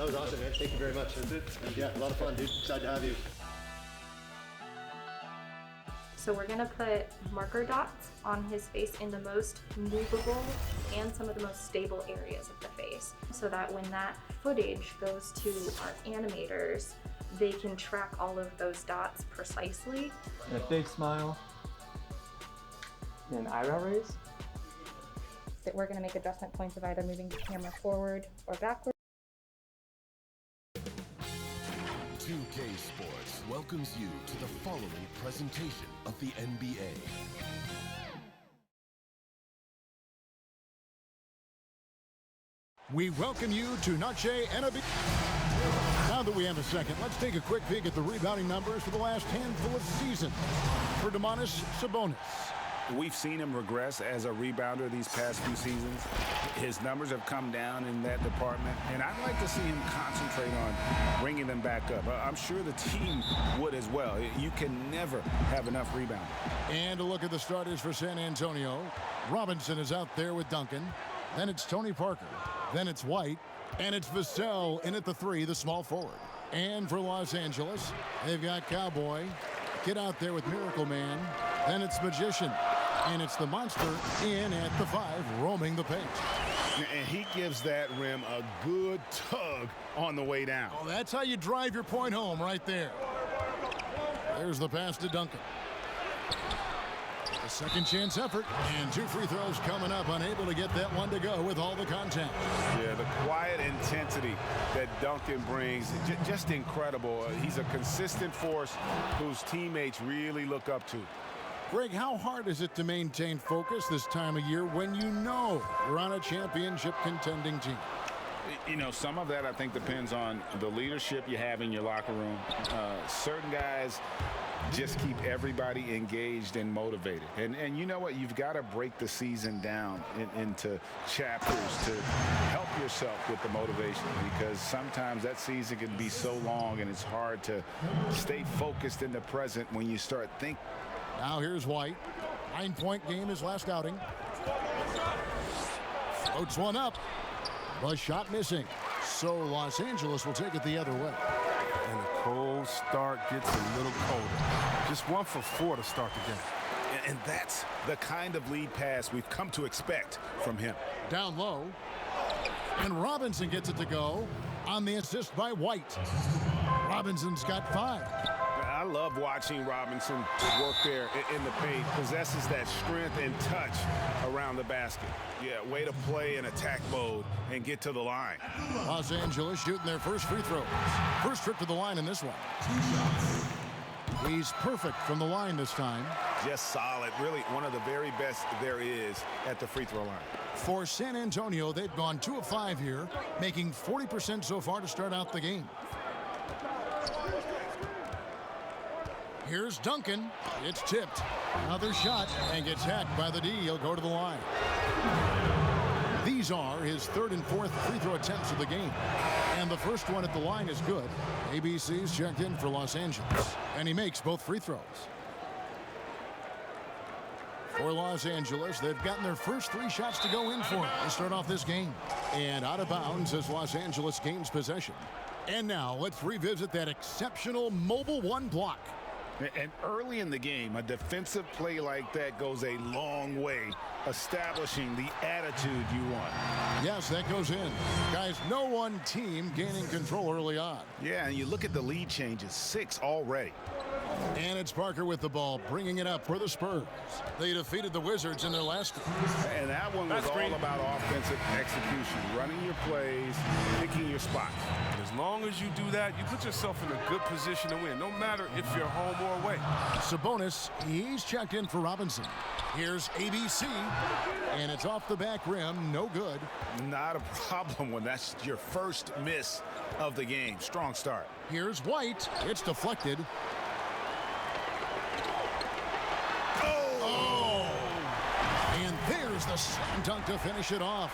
That was awesome, man. Thank you very much. That's it. Yeah, a lot of fun, dude. Excited to have you. So we're gonna put marker dots on his face in the most movable and some of the most stable areas of the face, so that when that footage goes to our animators, they can track all of those dots precisely. And a big smile. And eyebrow raise. That we're gonna make adjustment points of either moving the camera forward or backward. 2K Sports welcomes you to the following presentation of the NBA. We welcome you to Noche NBA. Now that we have a second, let's take a quick peek at the rebounding numbers for the last handful of seasons for Domantas Sabonis. We've seen him regress as a rebounder these past few seasons. His numbers have come down in that department, and I'd like to see him concentrate on bringing them back up. I'm sure the team would as well. You can never have enough rebounding. And a look at the starters for San Antonio. Robinson is out there with Duncan. Then it's Tony Parker. Then it's White. And it's Vassell in at the 3, the small forward. And for Los Angeles, they've got Cowboy. Get out there with Miracle Man. Then it's Magician. And it's the monster in at the 5, roaming the paint. And he gives that rim a good tug on the way down. Oh, that's how you drive your point home right there. There's the pass to Duncan. A second chance effort, and 2 free throws coming up, unable to get that one to go with all the contact. Yeah, the quiet intensity that Duncan brings, just incredible. He's a consistent force whose teammates really look up to. Greg, how hard is it to maintain focus this time of year when you know you're on a championship contending team? You know, some of that I think depends on the leadership you have in your locker room. Certain guys just keep everybody engaged and motivated. And you know what? You've got to break the season down into chapters to help yourself with the motivation, because sometimes that season can be so long and it's hard to stay focused in the present when you start thinking. Now here's White. 9-point game his last outing. Floats one up. The shot missing. So Los Angeles will take it the other way. And the cold start gets a little colder. Just 1 for 4 to start the game. And that's the kind of lead pass we've come to expect from him. Down low. And Robinson gets it to go on the assist by White. Robinson's got 5. I love watching Robinson work there in the paint. Possesses that strength and touch around the basket. Yeah, way to play in attack mode and get to the line. Los Angeles shooting their first free throws. First trip to the line in this one. He's perfect from the line this time. Just solid. Really one of the very best there is at the free throw line. For San Antonio, they've gone 2 of 5 here, making 40% so far to start out the game. Here's Duncan. It's tipped. Another shot and gets hacked by the D. He'll go to the line. These are his 3rd and 4th free throw attempts of the game. And the first one at the line is good. ABC's checked in for Los Angeles. And he makes both free throws. For Los Angeles, they've gotten their first 3 shots to go in for to start off this game. And out of bounds as Los Angeles gains possession. And now let's revisit that exceptional mobile 1 block. And early in the game, a defensive play like that goes a long way, establishing the attitude you want. Yes, that goes in. Guys, no one team gaining control early on. Yeah, and you look at the lead changes, 6 already. And it's Parker with the ball, bringing it up for the Spurs. They defeated the Wizards in their last game. And that one was all about offensive execution, running your plays, picking your spots. As long as you do that, you put yourself in a good position to win, no matter if you're home or away. Sabonis, he's checked in for Robinson. Here's ABC, and it's off the back rim, no good. Not a problem when that's your first miss of the game. Strong start. Here's White. It's deflected. And there's the slam dunk to finish it off.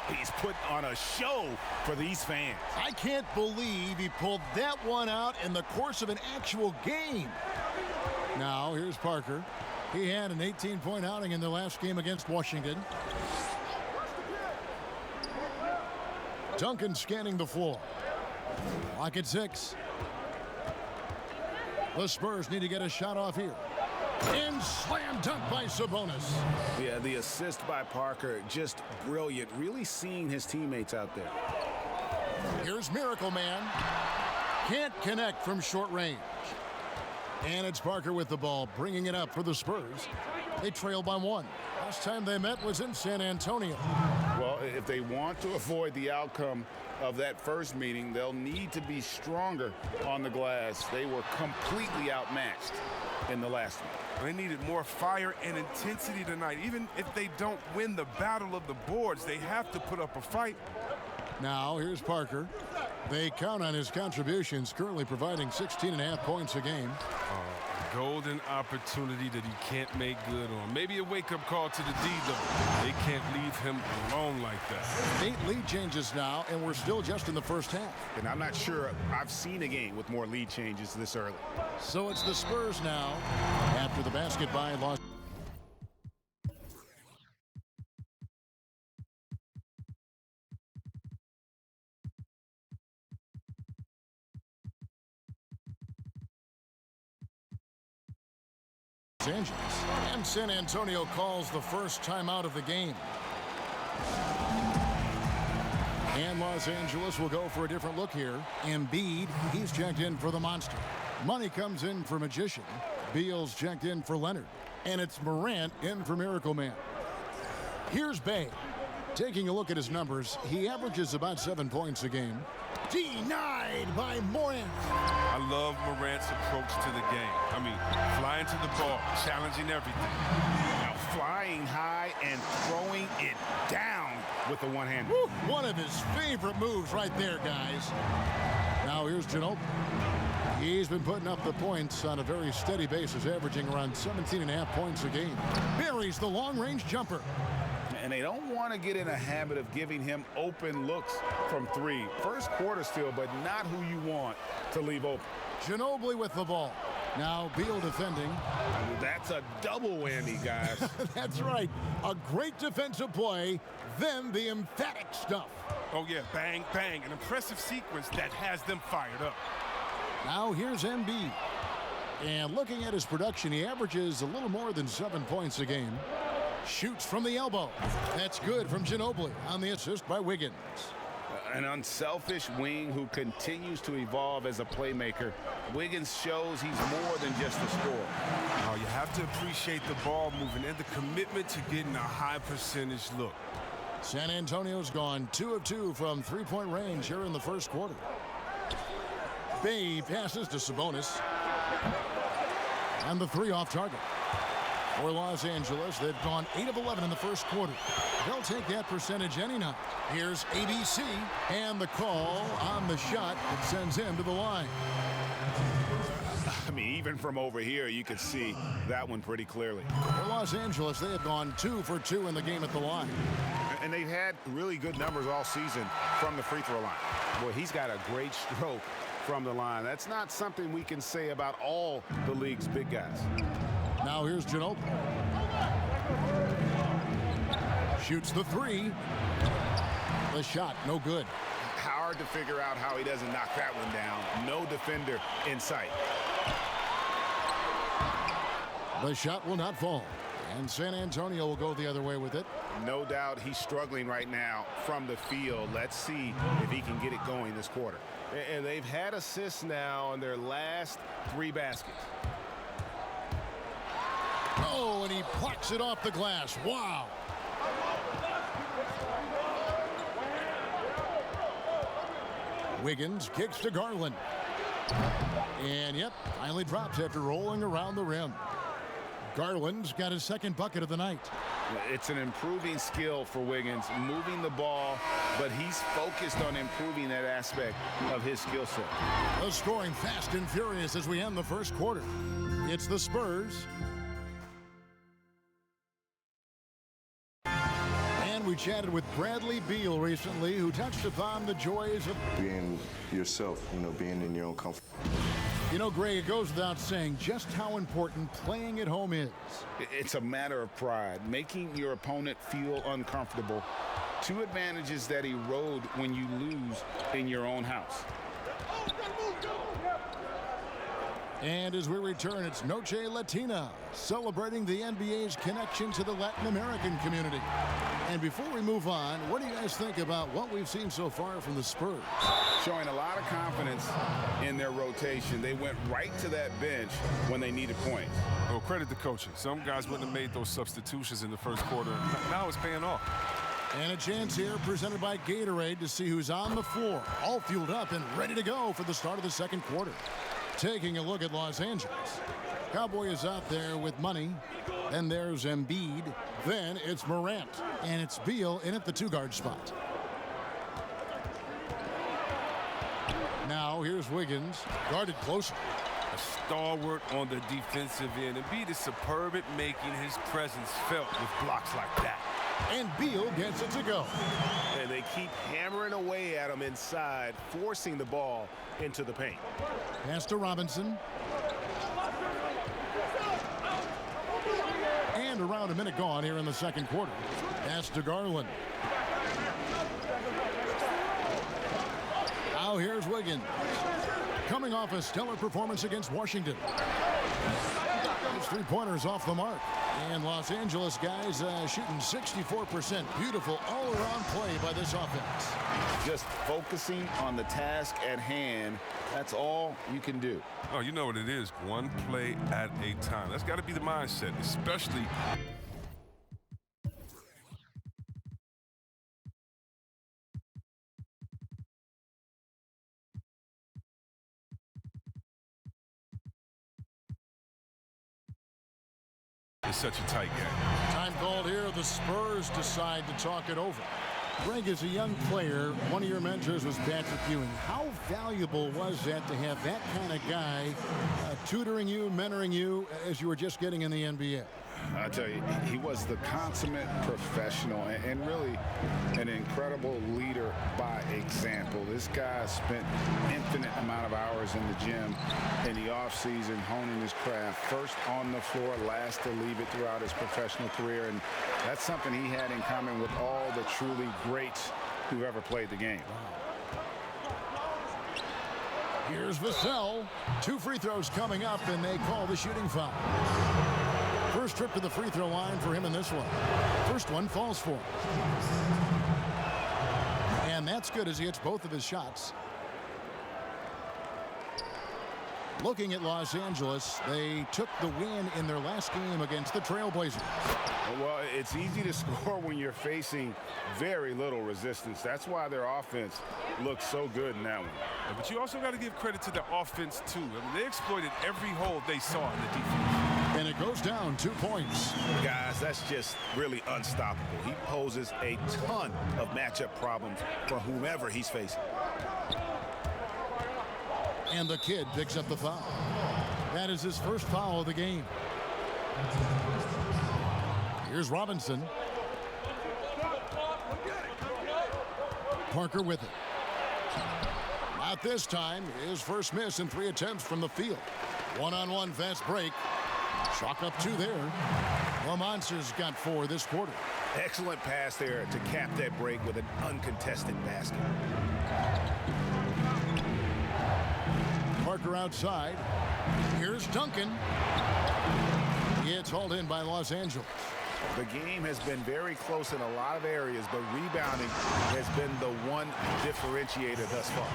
He's put on a show for these fans. I can't believe he pulled that one out in the course of an actual game. Now, here's Parker. He had an 18-point outing in the last game against Washington. Duncan scanning the floor. Clock at 6. The Spurs need to get a shot off here. And slam dunk by Sabonis. Yeah, the assist by Parker, just brilliant. Really seeing his teammates out there. Here's Miracle Man. Can't connect from short range. And it's Parker with the ball, bringing it up for the Spurs. They trail by 1. Last time they met was in San Antonio. Well, if they want to avoid the outcome of that first meeting, they'll need to be stronger on the glass. They were completely outmatched in the last one. They needed more fire and intensity tonight. Even if they don't win the battle of the boards, they have to put up a fight. Now, here's Parker. They count on his contributions, currently providing 16.5 points a game. Golden opportunity that he can't make good on. Maybe a wake-up call to the D, though. They can't leave him alone like that. 8 lead changes now, and we're still just in the first half. And I'm not sure I've seen a game with more lead changes this early. So it's the Spurs now after the basket by Los. Angeles. And San Antonio calls the first timeout of the game. And Los Angeles will go for a different look here. Embiid, he's checked in for the Monster. Money comes in for Magician. Beal's checked in for Leonard. And it's Morant in for Miracle Man. Here's Bay. Taking a look at his numbers, he averages about 7 points a game. Denied by Morant. I love Morant's approach to the game. I mean, flying to the ball, challenging everything. Now flying high and throwing it down with the one hand. One of his favorite moves right there, guys. Now here's Ginobili. He's been putting up the points on a very steady basis, averaging around 17.5 points a game. Buries the long-range jumper. And they don't want to get in a habit of giving him open looks from 3. First quarter still, but not who you want to leave open. Ginobili with the ball. Now Beal defending. That's a double whammy, guys. That's right. A great defensive play, then the emphatic stuff. Oh, yeah, bang, bang. An impressive sequence that has them fired up. Now here's Embiid. And looking at his production, he averages a little more than 7 points a game. Shoots from the elbow. That's good from Ginobili on the assist by Wiggins. An unselfish wing who continues to evolve as a playmaker. Wiggins shows he's more than just a scorer. Oh, you have to appreciate the ball movement and the commitment to getting a high percentage look. San Antonio's gone 2 of 2 from three-point range here in the first quarter. Bay passes to Sabonis. And the 3 off target. For Los Angeles, they've gone 8 of 11 in the first quarter. They'll take that percentage any night. Here's ABC, and the call on the shot that sends him to the line. I mean, even from over here, you could see that one pretty clearly. For Los Angeles, they have gone 2 for 2 in the game at the line. And they've had really good numbers all season from the free throw line. Boy, he's got a great stroke from the line. That's not something we can say about all the league's big guys. Now here's Ginobili. Shoots the 3. The shot, no good. Hard to figure out how he doesn't knock that one down. No defender in sight. The shot will not fall. And San Antonio will go the other way with it. No doubt he's struggling right now from the field. Let's see if he can get it going this quarter. And they've had assists now on their last 3 baskets. Oh, and he plucks it off the glass. Wow. Wiggins kicks to Garland. And, yep, finally drops after rolling around the rim. Garland's got his second bucket of the night. It's an improving skill for Wiggins, moving the ball, but he's focused on improving that aspect of his skill set. The scoring fast and furious as we end the first quarter. It's the Spurs. And we chatted with Bradley Beal recently, who touched upon the joys of being yourself, being in your own comfort. You know, Greg, it goes without saying just how important playing at home is. It's a matter of pride, making your opponent feel uncomfortable Two advantages that erode when you lose in your own house. And as we return, it's Noche Latina, celebrating the NBA's connection to the Latin American community. And before we move on, what do you guys think about what we've seen so far from the Spurs? Showing a lot of confidence in their rotation. They went right to that bench when they needed points. Well, credit the coaching. Some guys wouldn't have made those substitutions in the first quarter. Now it's paying off. And a chance here presented by Gatorade to see who's on the floor, all fueled up and ready to go for the start of the second quarter. Taking a look at Los Angeles. Cowboy is out there with money. Then there's Embiid. Then it's Morant. And it's Beal in at the two-guard spot. Now here's Wiggins, guarded closer. A stalwart on the defensive end. Embiid is superb at making his presence felt with blocks like that. And Beal gets it to go. And they keep hammering away at him inside, forcing the ball into the paint. Pass to Robinson. And around a minute gone here in the second quarter. Pass to Garland. Now here's Wiggins. Coming off a stellar performance against Washington. His three-pointers off the mark. And Los Angeles guys shooting 64%. Beautiful all-around play by this offense. Just focusing on the task at hand. That's all you can do. Oh, you know what it is. One play at a time. That's got to be the mindset, especially. It's such a tight game. Time called here. The Spurs decide to talk it over. Greg, as a young player, one of your mentors was Patrick Ewing. How valuable was that to have that kind of guy tutoring you, mentoring you as you were just getting in the NBA? I tell you, he was the consummate professional and really an incredible leader by example. This guy spent infinite amount of hours in the gym in the offseason honing his craft. First on the floor, last to leave it throughout his professional career. And that's something he had in common with all the truly greats who've ever played the game. Here's Vassell. 2 free throws coming up, and they call the shooting foul. First trip to the free throw line for him in this one. First one falls for him. And that's good as he hits both of his shots. Looking at Los Angeles, they took the win in their last game against the Trailblazers. Well, it's easy to score when you're facing very little resistance. That's why their offense looks so good in that one. Yeah, but you also got to give credit to the offense, too. I mean, they exploited every hole they saw in the defense. And it goes down 2 points. Guys, that's just really unstoppable. He poses a ton of matchup problems for whomever he's facing. And the kid picks up the foul. That is his first foul of the game. Here's Robinson. Parker with it. Not this time. His first miss in 3 attempts from the field. One-on-one fast break. Chalk up 2 there. The Monsters got 4 this quarter. Excellent pass there to cap that break with an uncontested basket. Parker outside. Here's Duncan. It's hauled in by Los Angeles. The game has been very close in a lot of areas, but rebounding has been the one differentiator thus far.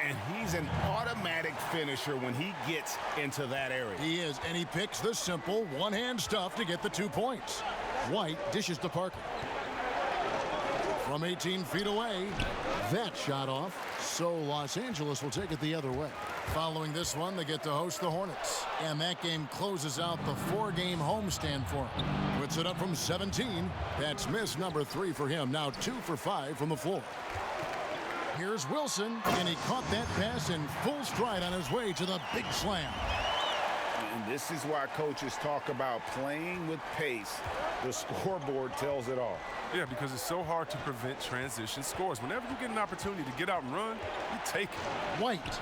And he's an automatic finisher when he gets into that area. He is, and he picks the simple one-hand stuff to get the 2 points. White dishes to Parker. From 18 feet away, that shot off, so Los Angeles will take it the other way. Following this one, they get to host the Hornets, and that game closes out the 4-game homestand for him. Puts it up from 17. That's miss number 3 for him. Now 2 for 5 from the floor. Here's Wilson, and he caught that pass in full stride on his way to the big slam. And this is why coaches talk about playing with pace. The scoreboard tells it all. Yeah, because it's so hard to prevent transition scores. Whenever you get an opportunity to get out and run, you take it. White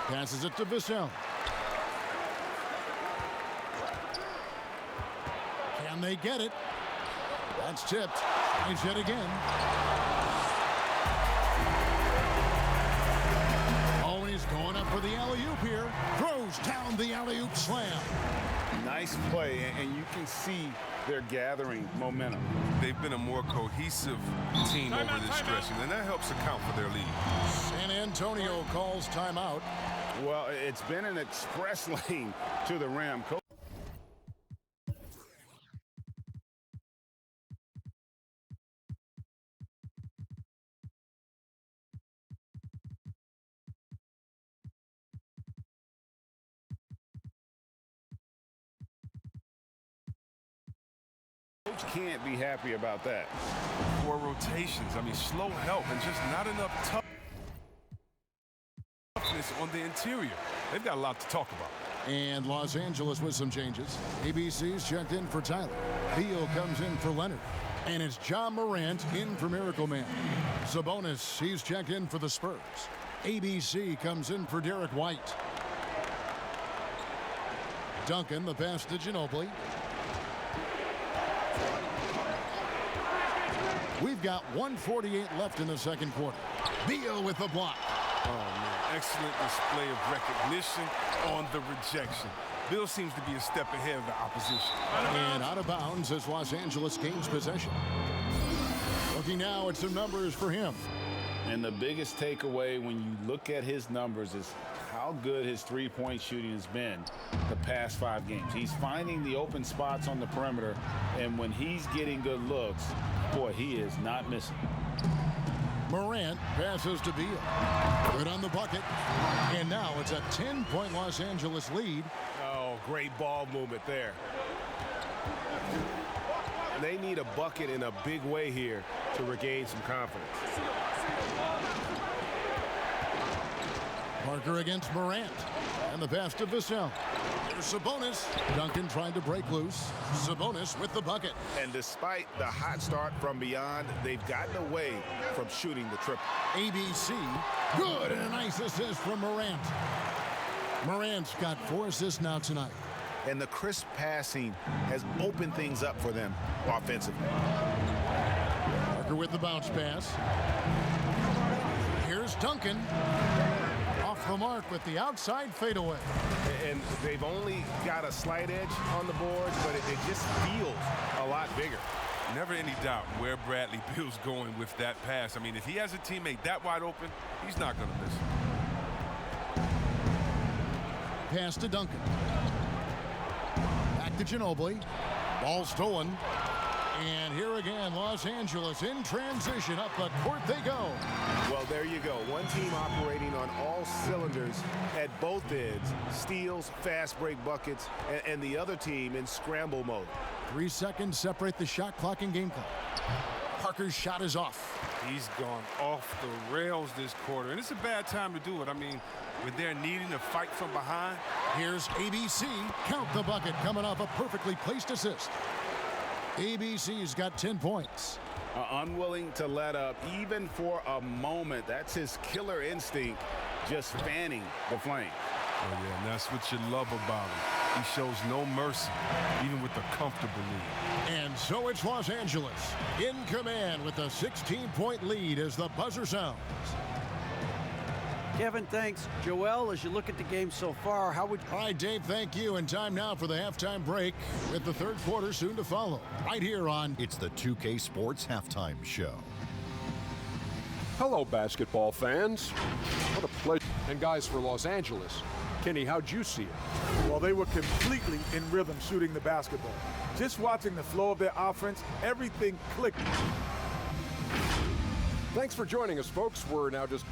passes it to Vassell. Can they get it? That's tipped. He's hit again. Oh, and he's going up for the alley-oop here. Throws down the alley-oop slam. Nice play, and you can see they're gathering momentum. They've been a more cohesive team over this stretch, and that helps account for their lead. San Antonio calls timeout. Well, it's been an express lane to the rim. Coach can't be happy about that. 4 rotations. I mean, slow help and just not enough toughness on the interior. They've got a lot to talk about. And Los Angeles with some changes. ABC's checked in for Tyler. Beal comes in for Leonard. And it's John Morant in for Miracle Man. Sabonis, he's checked in for the Spurs. ABC comes in for Derek White. Duncan, the pass to Ginobili. We've got 1:48 left in the second quarter. Beal with the block. Oh, man. Excellent display of recognition on the rejection. Bill seems to be a step ahead of the opposition. And out of bounds as Los Angeles gains possession. Looking now at some numbers for him. And the biggest takeaway when you look at his numbers is how good his three-point shooting has been the past 5 games. He's finding the open spots on the perimeter, and when he's getting good looks, boy, he is not missing. Morant passes to Beal. Good on the bucket. And now it's a 10-point Los Angeles lead. Oh, great ball movement there. They need a bucket in a big way here to regain some confidence. Parker against Morant. And the pass to Vassell. Here's Sabonis. Duncan trying to break loose. Sabonis with the bucket. And despite the hot start from beyond, they've gotten away from shooting the triple. ABC. Good, and a nice assist from Morant. Morant's got 4 assists now tonight. And the crisp passing has opened things up for them offensively. Parker with the bounce pass. Here's Duncan. Off the mark with the outside fadeaway. And they've only got a slight edge on the boards, but it just feels a lot bigger. Never any doubt where Bradley Beal's going with that pass. I mean, if he has a teammate that wide open, he's not going to miss him. Pass to Duncan. Back to Ginobili. Ball stolen. And here again, Los Angeles in transition. Up the court they go. Well, there you go. One team operating on all cylinders at both ends. Steals, fast break buckets, and the other team in scramble mode. 3 seconds separate the shot clock and game clock. Parker's shot is off. He's gone off the rails this quarter, and it's a bad time to do it. I mean, when they're needing to fight from behind. Here's ABC. Count the bucket coming off a perfectly placed assist. ABC's got 10 points. Unwilling to let up even for a moment. That's his killer instinct, just fanning the flame. Oh, yeah, and that's what you love about him. He shows no mercy, even with a comfortable lead. And so it's Los Angeles in command with a 16-point lead as the buzzer sounds. Kevin, thanks. Joel, as you look at the game so far, how would you... All right, Dave, thank you. And time now for the halftime break with the third quarter soon to follow. Right here on... It's the 2K Sports Halftime Show. Hello, basketball fans. What a pleasure. And guys, for Los Angeles, Kenny, how'd you see it? Well, they were completely in rhythm shooting the basketball. Just watching the flow of their offense, everything clicked. Thanks for joining us, folks. We're now just...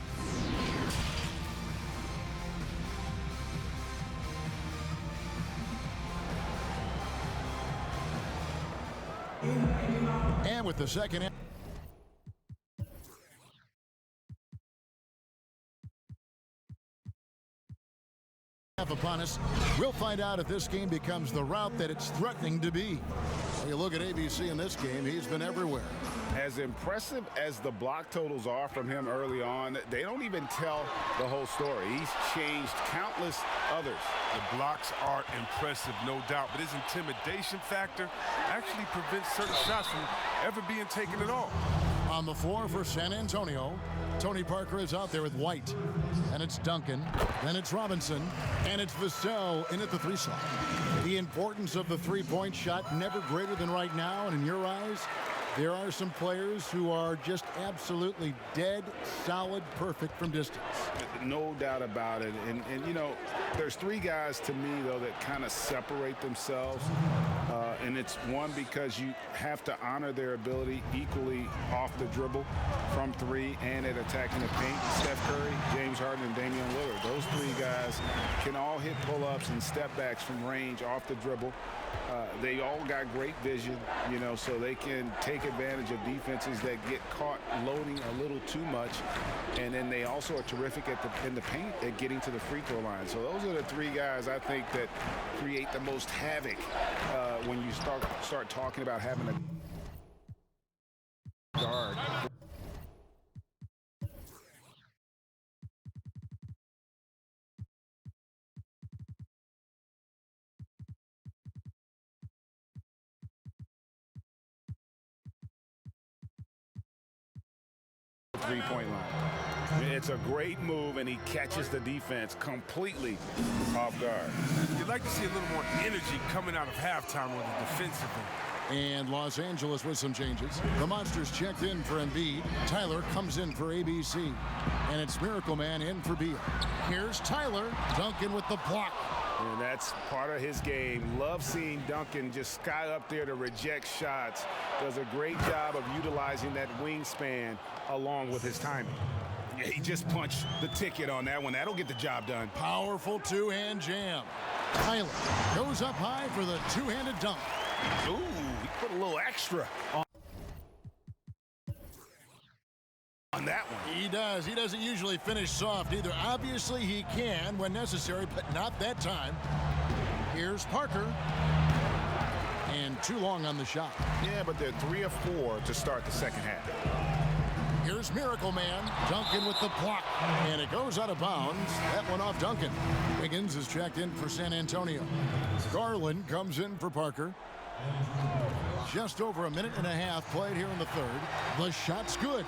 And with the second half upon us, we'll find out if this game becomes the route that it's threatening to be. You look at ABC in this game, he's been everywhere. As impressive as the block totals are from him early on, they don't even tell the whole story. He's changed countless others. The blocks are impressive, no doubt, but his intimidation factor actually prevents certain shots from ever being taken at all. On the floor for San Antonio, Tony Parker is out there with White. And it's Duncan. Then it's Robinson. And it's Vassell in at the 3 slot. The importance of the three-point shot never greater than right now. And in your eyes, there are some players who are just absolutely dead, solid, perfect from distance. No doubt about it. And you know, there's 3 guys to me, though, that kind of separate themselves. And it's one, because you have to honor their ability equally off the dribble from 3 and at attacking the paint. Steph Curry, James Harden, and Damian Lillard. Those 3 guys can all hit pull-ups and step backs from range off the dribble. They all got great vision, you know, so they can take advantage of defenses that get caught loading a little too much. And then they also are terrific in the paint at getting to the free throw line. So those are the 3 guys I think that create the most havoc when you start talking about having a guard. Three-point line. It's a great move, and he catches the defense completely off guard. You'd like to see a little more energy coming out of halftime on the defensive end. And Los Angeles with some changes. The Monsters checked in for Embiid. Tyler comes in for ABC. And it's Miracle Man in for Beal. Here's Tyler. Duncan with the block. And that's part of his game. Love seeing Duncan just sky up there to reject shots. Does a great job of utilizing that wingspan along with his timing. He just punched the ticket on that one. That'll get the job done. Powerful two-hand jam. Tyler goes up high for the two-handed dunk. Ooh, he put a little extra on that one. He does. He doesn't usually finish soft either. Obviously, he can when necessary, but not that time. Here's Parker. And too long on the shot. Yeah, but they're 3 of 4 to start the second half. Here's Miracle Man. Duncan with the block. And it goes out of bounds. That one off Duncan. Wiggins is checked in for San Antonio. Garland comes in for Parker. Just over a minute and a half played here in the third. The shot's good.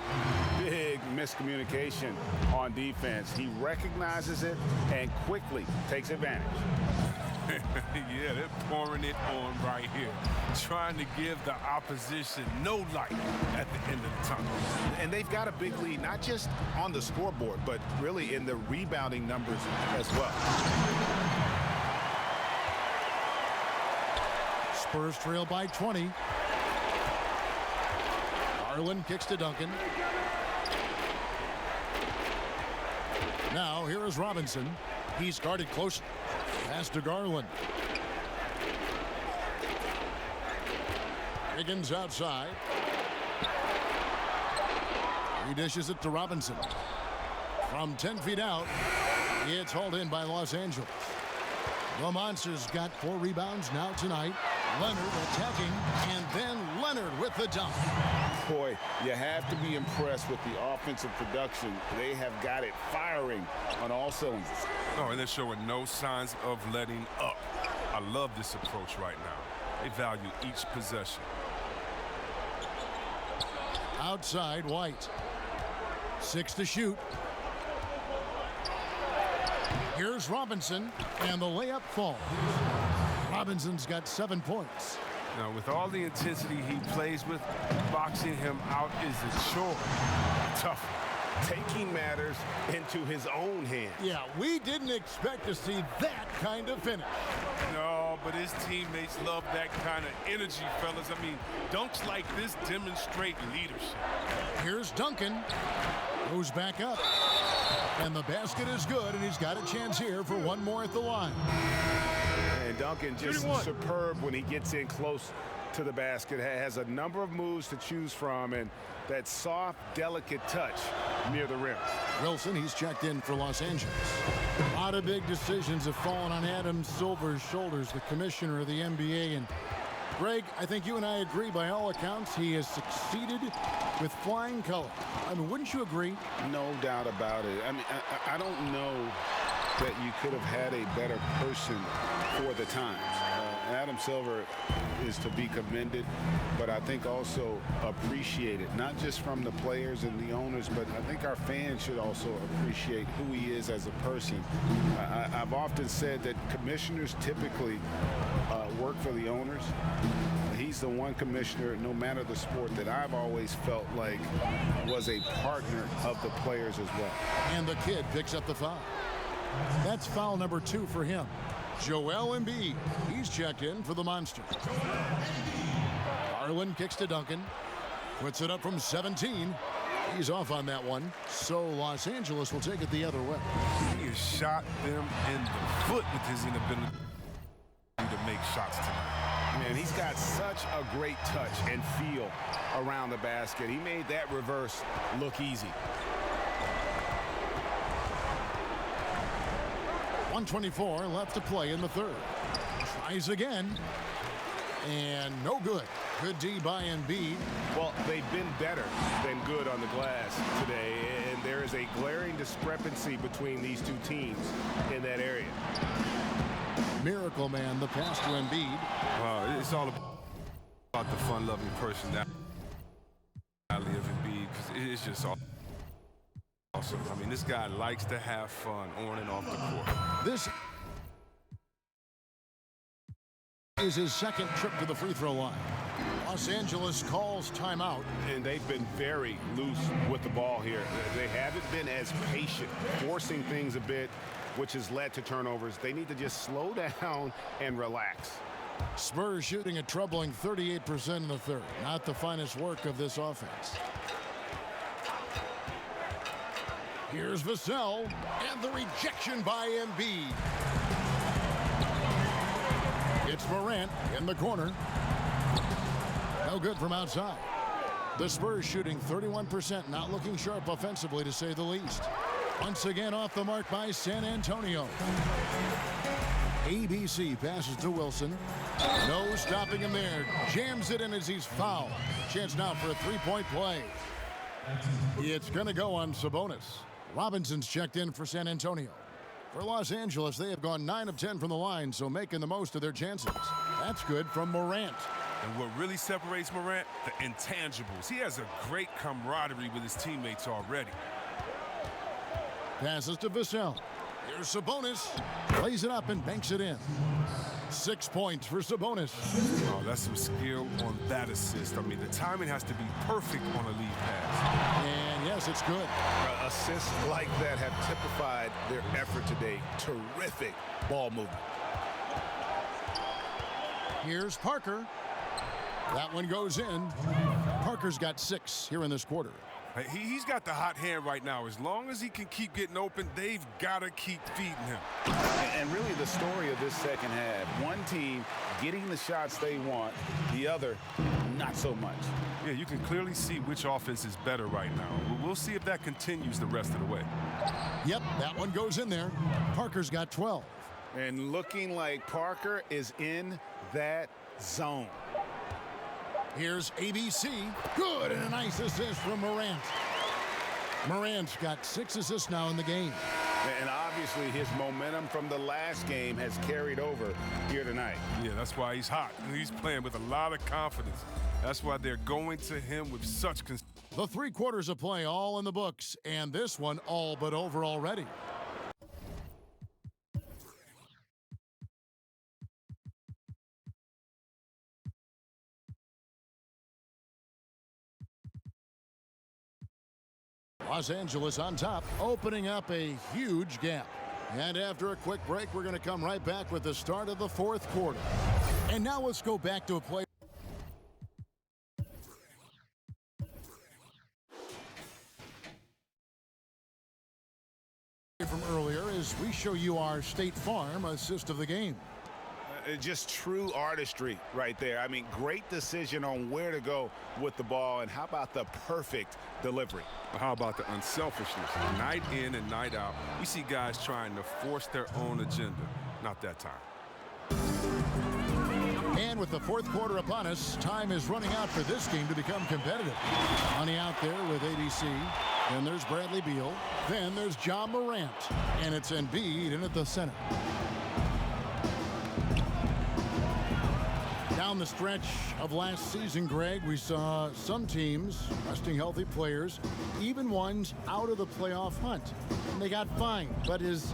Big miscommunication on defense. He recognizes it and quickly takes advantage. Yeah, they're pouring it on right here. Trying to give the opposition no light at the end of the tunnel. And they've got a big lead, not just on the scoreboard, but really in the rebounding numbers as well. Spurs trail by 20. Garland kicks to Duncan. Now here is Robinson. He's guarded close. Pass to Garland. Wiggins outside. He dishes it to Robinson. From 10 feet out, it's hauled in by Los Angeles. The Monsters got 4 rebounds now tonight. Leonard attacking, and then Leonard with the dunk. Boy, you have to be impressed with the offensive production. They have got it firing on all cylinders. Oh, and they're showing no signs of letting up. I love this approach right now. They value each possession. Outside, White. 6 to shoot. Here's Robinson, and the layup falls. Robinson's got 7 points. Now, with all the intensity he plays with, boxing him out is a chore. Tough. Taking matters into his own hands. Yeah, we didn't expect to see that kind of finish. No, but his teammates love that kind of energy, fellas. I mean, dunks like this demonstrate leadership. Here's Duncan. Goes back up. And the basket is good, and he's got a chance here for one more at the line. And Duncan just superb when he gets in close to the basket. Has a number of moves to choose from, and that soft, delicate touch near the rim. Wilson, he's checked in for Los Angeles. A lot of big decisions have fallen on Adam Silver's shoulders, the commissioner of the NBA, and Greg, I think you and I agree by all accounts he has succeeded with flying colors. I mean, wouldn't you agree? No doubt about it. I mean, I don't know that you could have had a better person for the times. Adam Silver is to be commended, but I think also appreciated, not just from the players and the owners, but I think our fans should also appreciate who he is as a person. I've often said that commissioners typically work for the owners. He's the one commissioner, no matter the sport, that I've always felt like was a partner of the players as well. And the kid picks up the foul. That's foul number 2 for him. Joel Embiid, he's checked in for the Monsters. Garland kicks to Duncan, puts it up from 17. He's off on that one, so Los Angeles will take it the other way. He has shot them in the foot with his inability to make shots tonight. Man, he's got such a great touch and feel around the basket. He made that reverse look easy. 1:24 left to play in the third. Tries again. And no good. Good D by Embiid. Well, they've been better than good on the glass today, and there is a glaring discrepancy between these two teams in that area. Miracle Man, the pass to Embiid. Wow, it's all about the fun-loving personality of Embiid, because it's just awesome. I mean, this guy likes to have fun on and off the court. This is his second trip to the free throw line. Los Angeles calls timeout. And they've been very loose with the ball here. They haven't been as patient, forcing things a bit, which has led to turnovers. They need to just slow down and relax. Spurs shooting a troubling 38% in the third. Not the finest work of this offense. Here's Vassell, and the rejection by Embiid. It's Morant in the corner. No good from outside. The Spurs shooting 31%, not looking sharp offensively, to say the least. Once again off the mark by San Antonio. ABC passes to Wilson. No stopping him there. Jams it in as he's fouled. Chance now for a three-point play. It's going to go on Sabonis. Robinson's checked in for San Antonio. For Los Angeles, they have gone 9 of 10 from the line, so making the most of their chances. That's good from Morant. And what really separates Morant? The intangibles. He has a great camaraderie with his teammates already. Passes to Vassell. Here's Sabonis. Plays it up and banks it in. 6 points for Sabonis. Oh, that's some skill on that assist. I mean, the timing has to be perfect on a lead pass. And yes, it's good. Assists like that have typified their effort today. Terrific ball movement. Here's Parker. That one goes in. Parker's got 6 here in this quarter. He's got the hot hand right now. As long as he can keep getting open, they've got to keep feeding him. And really the story of this second half, one team getting the shots they want, the other not so much. Yeah, you can clearly see which offense is better right now. We'll see if that continues the rest of the way. Yep, that one goes in there. Parker's got 12. And looking like Parker is in that zone. Here's ABC. Good, and a nice assist from Morant. Morant's got 6 assists now in the game. And obviously his momentum from the last game has carried over here tonight. Yeah, that's why he's hot. He's playing with a lot of confidence. That's why they're going to him with such The 3 quarters of play all in the books, and this one all but over already. Los Angeles on top, opening up a huge gap. And after a quick break, we're going to come right back with the start of the 4th quarter. And now let's go back to a play. From earlier as we show you our State Farm assist of the game. Just true artistry right there. I mean, great decision on where to go with the ball, and how about the perfect delivery? How about the unselfishness? Night in and night out, we see guys trying to force their own agenda. Not that time. And with the fourth quarter upon us, time is running out for this game to become competitive. Money out there with ADC. Then there's Bradley Beal. Then there's John Morant. And it's Embiid in at the center. Down the stretch of last season, Greg, we saw some teams resting healthy players, even ones out of the playoff hunt. And they got fined. But is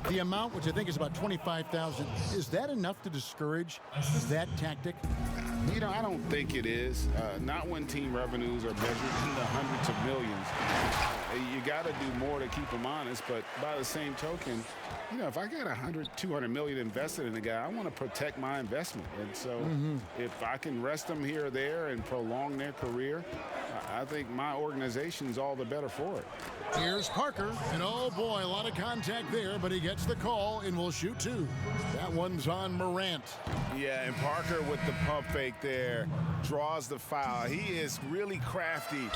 the amount, which I think is about $25,000, is that enough to discourage that tactic? You know, I don't think it is. Not when team revenues are measured in the hundreds of millions. You got to do more to keep them honest, but by the same token, you know, if I got $200 million invested in a guy, I want to protect my investment. And so if I can rest them here or there and prolong their career, I think my organization's all the better for it. Here's Parker, and oh boy, a lot of contact there, but he gets the call and will shoot two. That one's on Morant. Yeah, and Parker with the pump fake there draws the foul. He is really crafty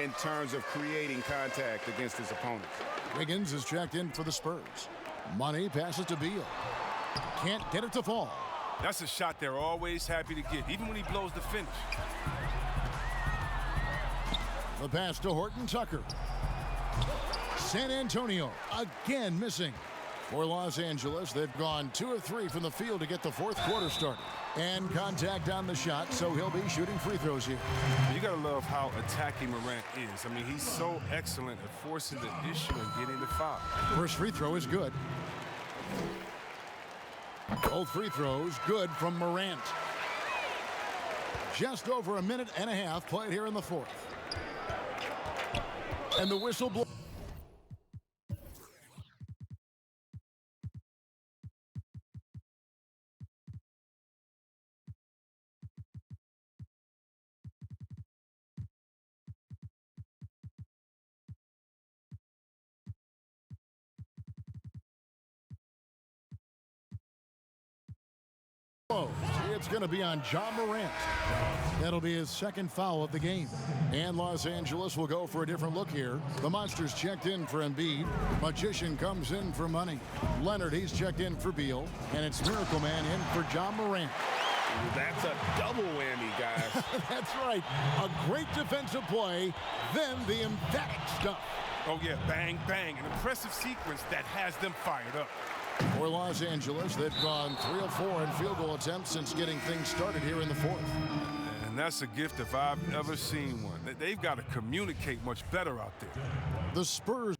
in terms of creating contact against his opponents. Wiggins is checked in for the Spurs. Money passes to Beal. Can't get it to fall. That's a shot they're always happy to get, even when he blows the finish. The pass to Horton Tucker. San Antonio again missing. For Los Angeles, they've gone 2 of 3 from the field to get the fourth quarter started. And contact on the shot, so he'll be shooting free throws here. You got to love how attacking Morant is. I mean, he's so excellent at forcing the issue and getting the foul. First free throw is good. Both free throws good from Morant. Just over a minute and a half played here in the fourth. And the whistle blows. It's going to be on John Morant. That'll be his second foul of the game. And Los Angeles will go for a different look here. The Monsters checked in for Embiid. Magician comes in for Money. Leonard, he's checked in for Beal. And it's Miracle Man in for John Morant. That's a double whammy, guys. That's right. A great defensive play, then the emphatic stuff. Oh, yeah, bang, bang. An impressive sequence that has them fired up. For Los Angeles, they've gone 3 of 4 in field goal attempts since getting things started here in the fourth. And that's a gift if I've ever seen one. They've got to communicate much better out there. The Spurs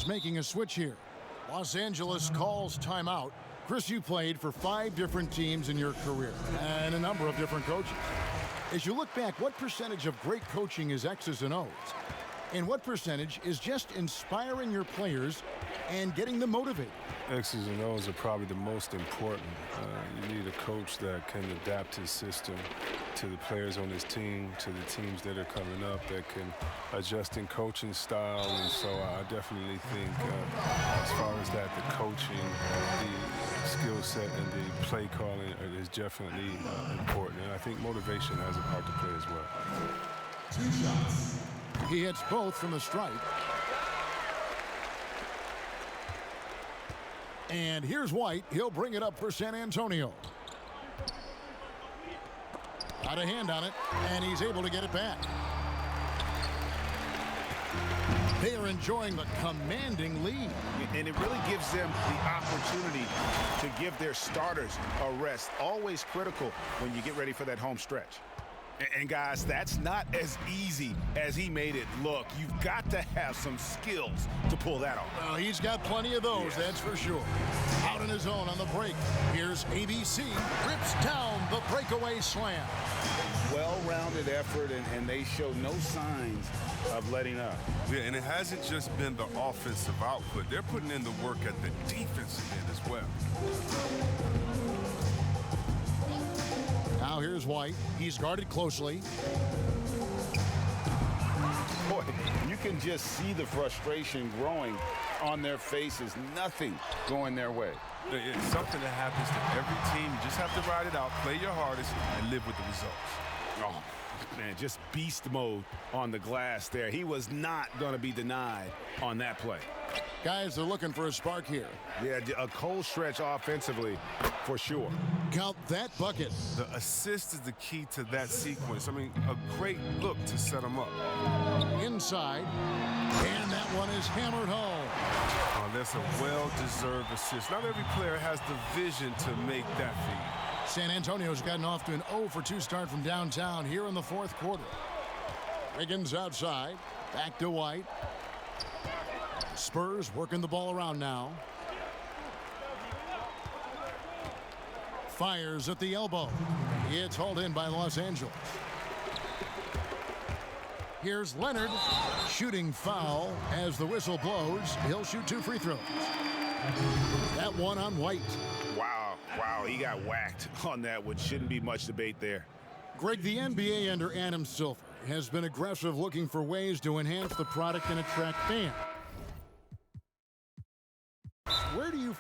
making a switch here. Los Angeles calls timeout. Chris, you played for 5 different teams in your career and a number of different coaches. As you look back, what percentage of great coaching is X's and O's? And what percentage is just inspiring your players and getting them motivated? X's and O's are probably the most important. You need a coach that can adapt his system to the players on his team, to the teams that are coming up, that can adjust in coaching style. And so I definitely think as far as that, the coaching, the skill set and the play calling is definitely important. And I think motivation has a part to play as well. 2 shots. He hits both from the stripe. And here's White. He'll bring it up for San Antonio. Got a hand on it, and he's able to get it back. They are enjoying the commanding lead. And it really gives them the opportunity to give their starters a rest. Always critical when you get ready for that home stretch. And guys, that's not as easy as he made it look. You've got to have some skills to pull that off. Well, he's got plenty of those, that's for sure. Out on his own on the break. Here's ABC, rips down the breakaway slam. Well-rounded effort, and they show no signs of letting up. Yeah, and it hasn't just been the offensive output. They're putting in the work at the defensive end as well. Now here's White. He's guarded closely. Boy, you can just see the frustration growing on their faces. Nothing going their way. It's something that happens to every team. You just have to ride it out, play your hardest, and live with the results. Oh, man, just beast mode on the glass there. He was not going to be denied on that play. Guys are looking for a spark here. Yeah, a cold stretch offensively for sure. Count that bucket. The assist is the key to that sequence. I mean, a great look to set them up. Inside, and that one is hammered home. Oh, that's a well-deserved assist. Not every player has the vision to make that feed. San Antonio's gotten off to an 0-for-2 start from downtown here in the fourth quarter. Wiggins outside, back to White. Spurs working the ball around now. Fires at the elbow. It's hauled in by Los Angeles. Here's Leonard. Shooting foul as the whistle blows. He'll shoot 2 free throws. That one on White. Wow, he got whacked on that one. Shouldn't be much debate there. Greg, the NBA under Adam Silver has been aggressive looking for ways to enhance the product and attract fans. Where do you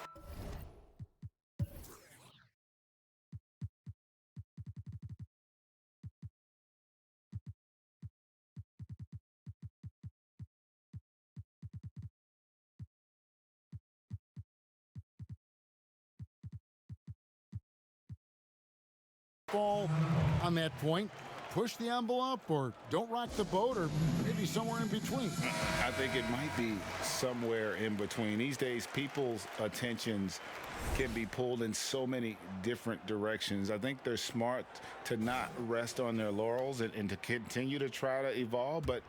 fall on that point? Push the envelope, or don't rock the boat, or maybe somewhere in between? I think it might be somewhere in between. These days, people's attentions can be pulled in so many different directions. I think they're smart to not rest on their laurels and to continue to try to evolve. But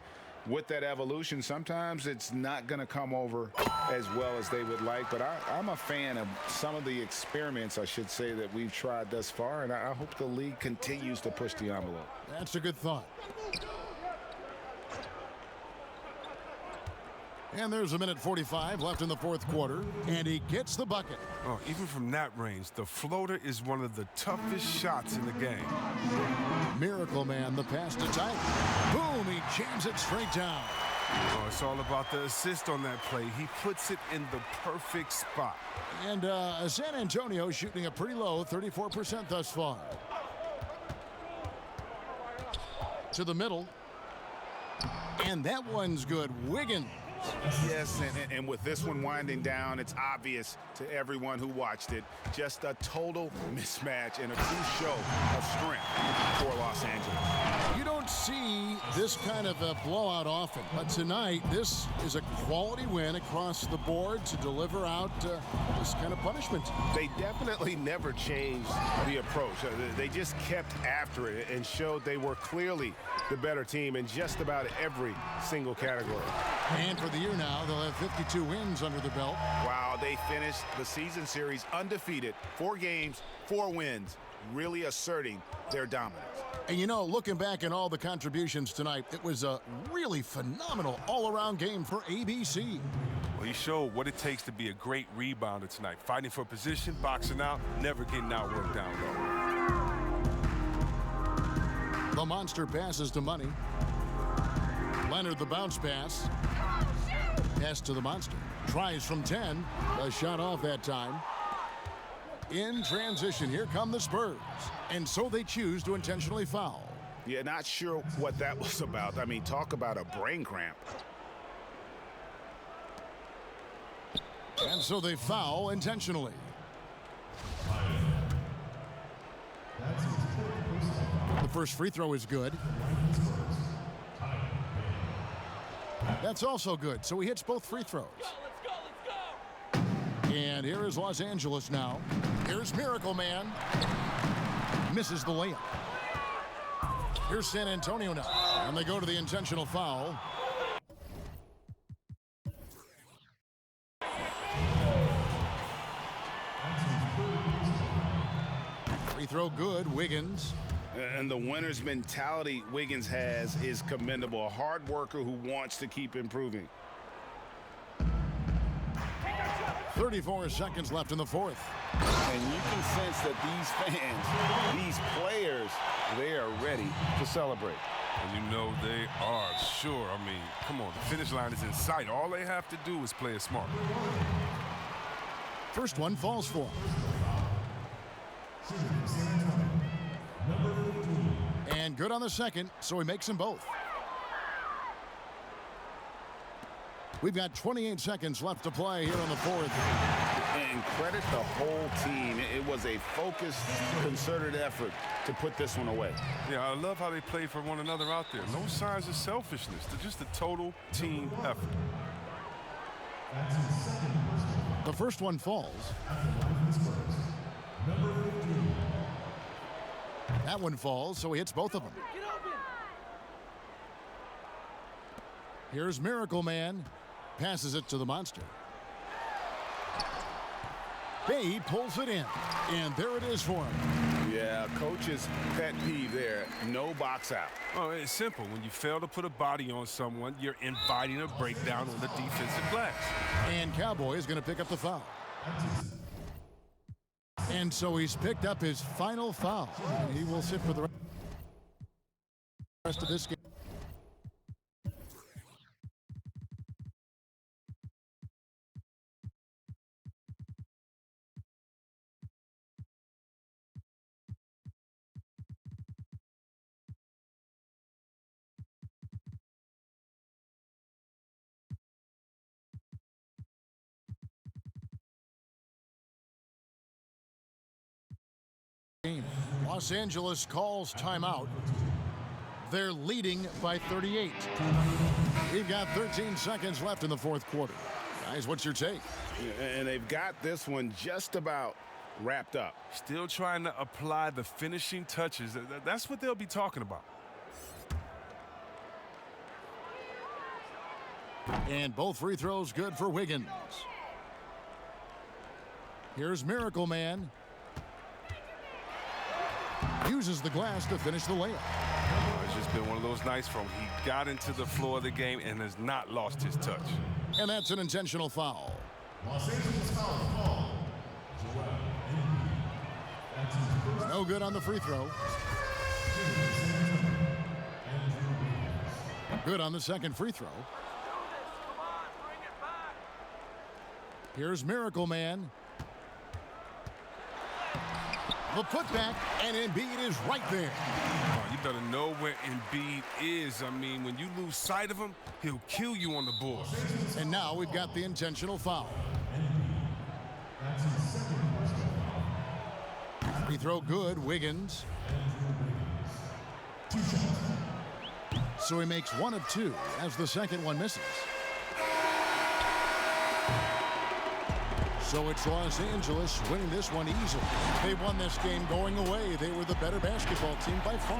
with that evolution, sometimes it's not going to come over as well as they would like. But I'm a fan of some of the experiments, I should say, that we've tried thus far. And I hope the league continues to push the envelope. That's a good thought. And there's 1:45 left in the fourth quarter, and he gets the bucket. Oh, even from that range, the floater is one of the toughest shots in the game. Miracle Man, the pass to Tight. Boom, he jams it straight down. Oh, it's all about the assist on that play. He puts it in the perfect spot. And San Antonio shooting a pretty low 34% thus far. To the middle. And that one's good. Wiggins. Yes, and with this one winding down, it's obvious to everyone who watched it. Just a total mismatch and a true show of strength for Los Angeles. You don't see this kind of a blowout often, but tonight this is a quality win across the board to deliver out this kind of punishment. They definitely never changed the approach. They just kept after it and showed they were clearly the better team in just about every single category. And for the year now, they'll have 52 wins under the belt. Wow, they finished the season series undefeated. 4 games, 4 wins, really asserting their dominance. And you know, looking back at all the contributions tonight, it was a really phenomenal all-around game for ABC. Well, he showed what it takes to be a great rebounder tonight. Fighting for position, boxing out, never getting outworked down low. The monster passes to Money. Leonard, the bounce pass. Pass to the monster. Tries from 10. A shot off that time. In transition, here come the Spurs. And so they choose to intentionally foul. Yeah, not sure what that was about. I mean, talk about a brain cramp. And so they foul intentionally. The first free throw is good. That's also good, so he hits both free throws. And here is Los Angeles now. Here's Miracle Man. Misses the layup. Here's San Antonio now. And they go to the intentional foul. Free throw good, Wiggins. And the winner's mentality Wiggins has is commendable. A hard worker who wants to keep improving. 34 seconds left in the fourth. And you can sense that these fans, these players, they are ready to celebrate. And you know they are, sure. I mean, come on, the finish line is in sight. All they have to do is play it smart. First one falls for him. And good on the second, so he makes them both. We've got 28 seconds left to play here in the fourth. And credit the whole team. It was a focused, concerted effort to put this one away. Yeah, I love how they play for one another out there. No signs of selfishness. They're just a total team effort. The first one falls. That one falls, so he hits both of them. Here's Miracle Man. Passes it to the monster. Bay pulls it in, and there it is for him. Yeah, coach's pet peeve there. No box out. Oh, it's simple. When you fail to put a body on someone, you're inviting a breakdown on the defensive glass. And Cowboy is going to pick up the foul. And so he's picked up his final foul. He will sit for the rest of this game. Los Angeles calls timeout. They're leading by 38. We've got 13 seconds left in the fourth quarter. Guys, what's your take? And they've got this one just about wrapped up. Still trying to apply the finishing touches. That's what they'll be talking about. And both free throws good for Wiggins. Here's Miracle Man. Uses the glass to finish the layup. It's just been one of those nights from he got into the floor of the game and has not lost his touch. And that's an intentional foul. No good on the free throw. Good on the second free throw. Here's Miracle Man. The putback, and Embiid is right there. Oh, you better know where Embiid is. I mean, when you lose sight of him, he'll kill you on the board. And now we've got the intentional foul. Free throw good, Wiggins. So he makes one of two as the second one misses. So it's Los Angeles winning this one easily. They won this game going away. They were the better basketball team by far